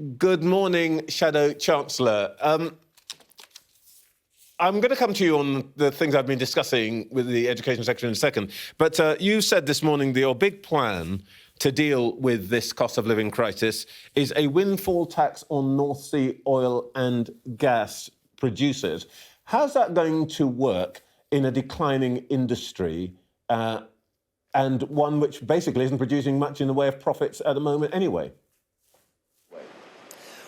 Good morning, Shadow Chancellor. I'm going to come to you on the things I've been discussing with the Education Secretary in a second. But you said this morning that your big plan to deal with this cost of living crisis is a windfall tax on North Sea oil and gas producers. How's that going to work in a declining industry and one which basically isn't producing much in the way of profits at the moment anyway?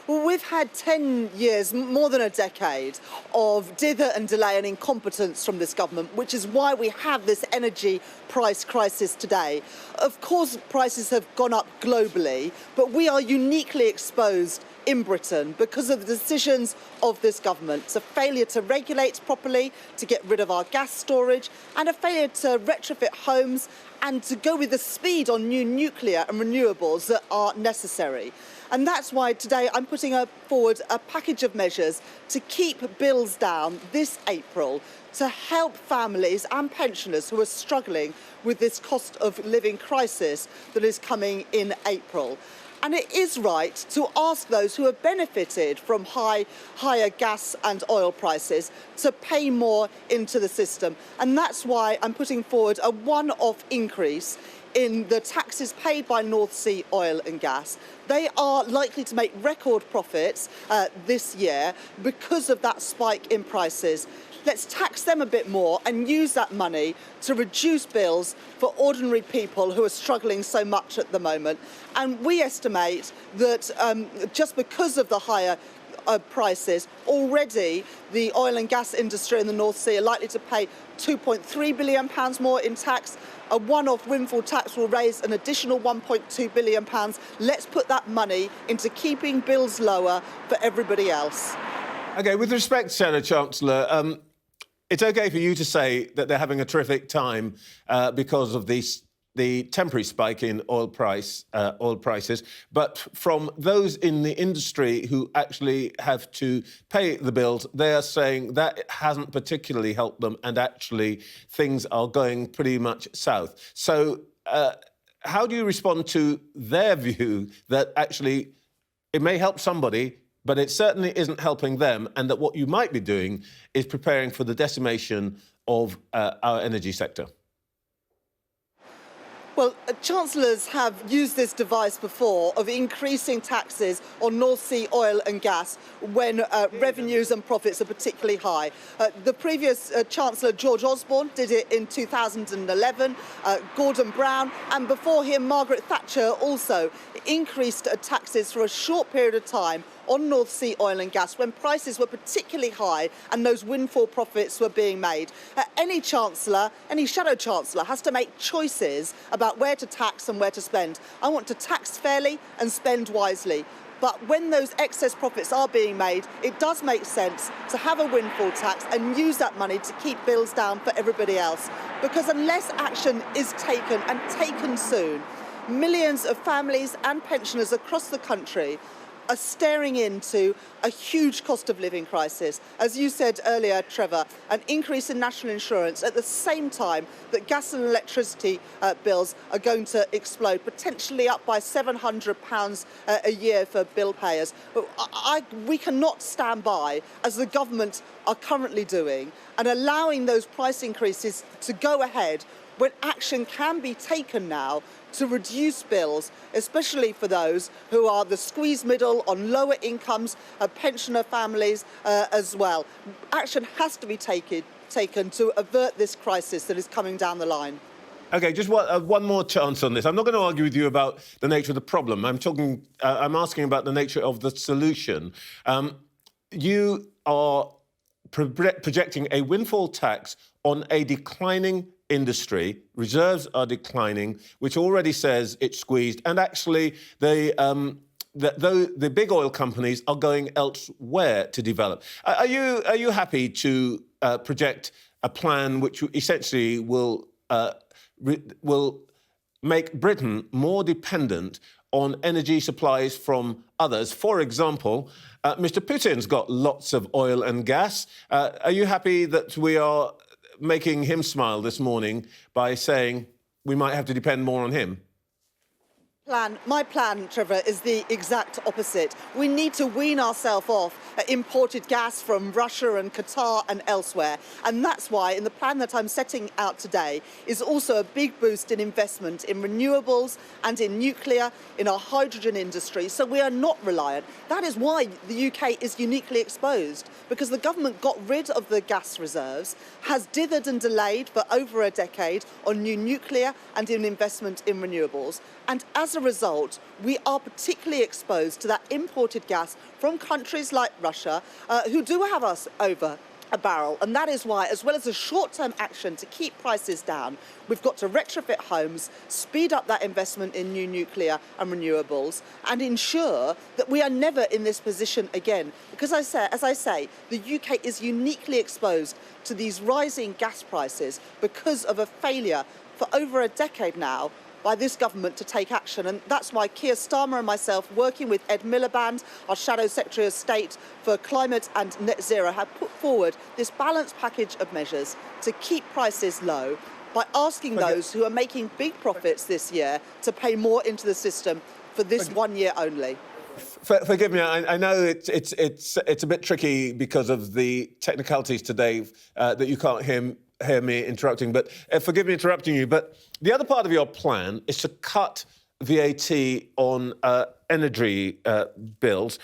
Well, we've had 10 years, more than a decade, of dither and delay and incompetence from this government, which is why we have this energy price crisis today. Of course, prices have gone up globally, but we are uniquely exposed in Britain because of the decisions of this government. It's a failure to regulate properly, to get rid of our gas storage, and a failure to retrofit homes and to go with the speed on new nuclear and renewables that are necessary. And that's why today I'm putting forward a package of measures to keep bills down this April, to help families and pensioners who are struggling with this cost of living crisis that is coming in April. And it is right to ask those who have benefited from higher gas and oil prices to pay more into the system. And that's why I'm putting forward a one-off increase in the taxes paid by North Sea oil and gas. They are likely to make record profits this year because of that spike in prices. Let's tax them a bit more and use that money to reduce bills for ordinary people who are struggling so much at the moment. And we estimate that just because of the higher prices, already the oil and gas industry in the North Sea are likely to pay £2.3 billion more in tax. A one-off windfall tax will raise an additional £1.2 billion. Let's put that money into keeping bills lower for everybody else. OK, with respect, Shadow Chancellor, it's OK for you to say that they're having a terrific time because of the temporary spike in oil prices, but from those in the industry who actually have to pay the bills, they are saying that it hasn't particularly helped them and actually things are going pretty much south. So how do you respond to their view that actually it may help somebody, but it certainly isn't helping them, and that what you might be doing is preparing for the decimation of our energy sector? Well, chancellors have used this device before of increasing taxes on North Sea oil and gas when revenues and profits are particularly high. The previous Chancellor, George Osborne, did it in 2011, Gordon Brown, and before him, Margaret Thatcher also increased taxes for a short period of time on North Sea oil and gas when prices were particularly high and those windfall profits were being made. Any chancellor, any shadow chancellor has to make choices about where to tax and where to spend. I want to tax fairly and spend wisely. But when those excess profits are being made, it does make sense to have a windfall tax and use that money to keep bills down for everybody else. Because unless action is taken and taken soon, millions of families and pensioners across the country are staring into a huge cost of living crisis. As you said earlier, Trevor, an increase in national insurance at the same time that gas and electricity bills are going to explode, potentially up by £700 a year for bill payers. We cannot stand by, as the government are currently doing, and allowing those price increases to go ahead when action can be taken now to reduce bills, especially for those who are the squeezed middle on lower incomes, pensioner families as well. Action has to be taken to avert this crisis that is coming down the line. OK, just one more chance on this. I'm not going to argue with you about the nature of the problem. I'm asking about the nature of the solution. You are projecting a windfall tax on a declining industry. Reserves are declining, which already says it's squeezed, and actually the big oil companies are going elsewhere to develop. Are you happy to project a plan which essentially will make Britain more dependent on energy supplies from others? For example, Mr. Putin's got lots of oil and gas. Are you happy that we are making him smile this morning by saying we might have to depend more on him? My plan, Trevor, is the exact opposite. We need to wean ourselves off imported gas from Russia and Qatar and elsewhere. And that's why in the plan that I'm setting out today is also a big boost in investment in renewables and in nuclear, in our hydrogen industry. So we are not reliant. That is why the UK is uniquely exposed, because the government got rid of the gas reserves, has dithered and delayed for over a decade on new nuclear and in investment in renewables. And as a result, we are particularly exposed to that imported gas from countries like Russia, who do have us over a barrel. And that is why, as well as a short-term action to keep prices down, we've got to retrofit homes, speed up that investment in new nuclear and renewables, and ensure that we are never in this position again. Because as I say, the UK is uniquely exposed to these rising gas prices because of a failure for over a decade now by this government to take action. And that's why Keir Starmer and myself, working with Ed Miliband, our Shadow Secretary of State for Climate and Net Zero, have put forward this balanced package of measures to keep prices low by asking those who are making big profits this year to pay more into the system for this 1 year only. Forgive me, I know it's a bit tricky because of the technicalities today that you can't hear me interrupting, but forgive me interrupting you, but the other part of your plan is to cut VAT on energy bills.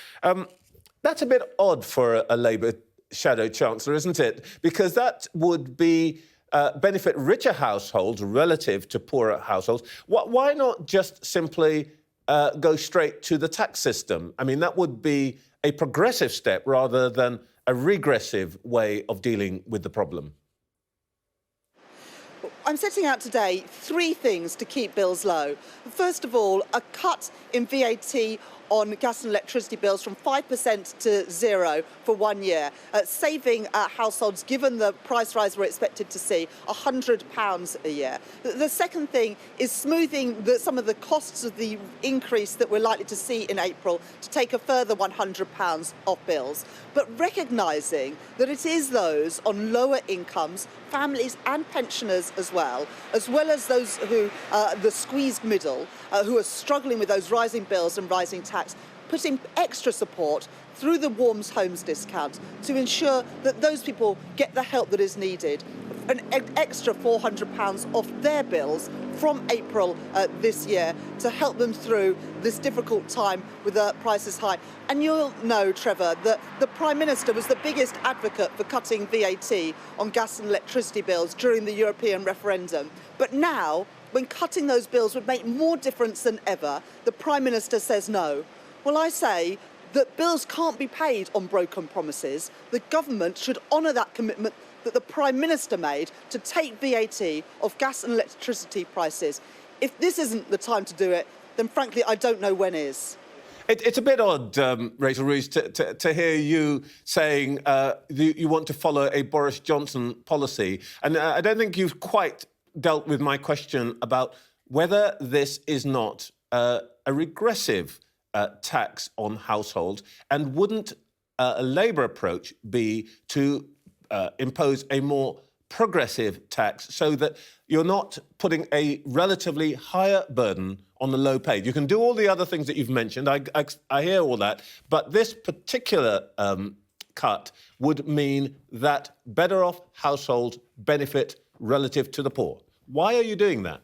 That's a bit odd for a Labour Shadow Chancellor, isn't it? Because that would benefit richer households relative to poorer households. Why not just simply go straight to the tax system? I mean, that would be a progressive step rather than a regressive way of dealing with the problem. I'm setting out today 3 things to keep bills low. First of all, a cut in VAT on gas and electricity bills from 5% to 0 for 1 year, saving households, given the price rise we're expected to see, £100 a year. The second thing is smoothing some of the costs of the increase that we're likely to see in April to take a further £100 off bills, but recognising that it is those on lower incomes, families and pensioners as well as those who, the squeezed middle, who are struggling with those rising bills and rising tax, putting extra support through the Warm Homes discount to ensure that those people get the help that is needed. An extra £400 off their bills from April this year to help them through this difficult time with the prices high. And you'll know, Trevor, that the Prime Minister was the biggest advocate for cutting VAT on gas and electricity bills during the European referendum. But now, when cutting those bills would make more difference than ever, the Prime Minister says no. Well, I say that bills can't be paid on broken promises. The government should honour that commitment that the Prime Minister made to take VAT off gas and electricity prices. If this isn't the time to do it, then frankly, I don't know when is. It's a bit odd, Rachel Reeves, to hear you saying you want to follow a Boris Johnson policy. And I don't think you've quite dealt with my question about whether this is not a regressive tax on households, and wouldn't a Labour approach be to impose a more progressive tax so that you're not putting a relatively higher burden on the low paid? You can do all the other things that you've mentioned. I hear all that. But this particular cut would mean that better off households benefit relative to the poor. Why are you doing that?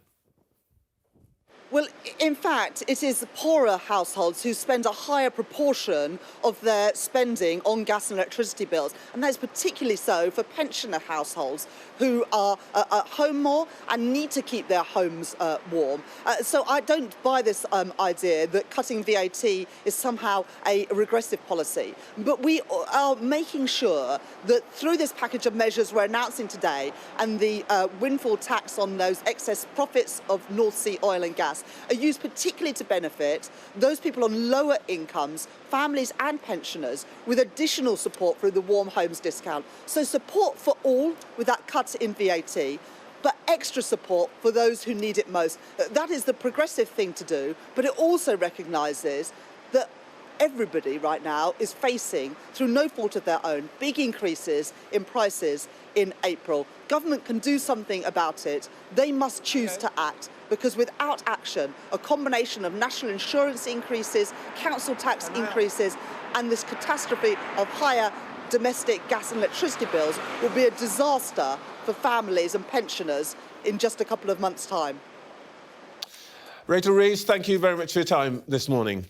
Well, in fact, it is poorer households who spend a higher proportion of their spending on gas and electricity bills. And that is particularly so for pensioner households who are at home more and need to keep their homes warm. So I don't buy this idea that cutting VAT is somehow a regressive policy. But we are making sure that through this package of measures we're announcing today and the windfall tax on those excess profits of North Sea oil and gas are used particularly to benefit those people on lower incomes, families and pensioners, with additional support through the Warm Homes discount. So support for all with that cut in VAT, but extra support for those who need it most. That is the progressive thing to do, but it also recognises that everybody right now is facing, through no fault of their own, big increases in prices in April. Government can do something about it. They must choose to act. because without action, a combination of national insurance increases, council tax increases, and this catastrophe of higher domestic gas and electricity bills will be a disaster for families and pensioners in just a couple of months' time. Rachel Reeves, thank you very much for your time this morning.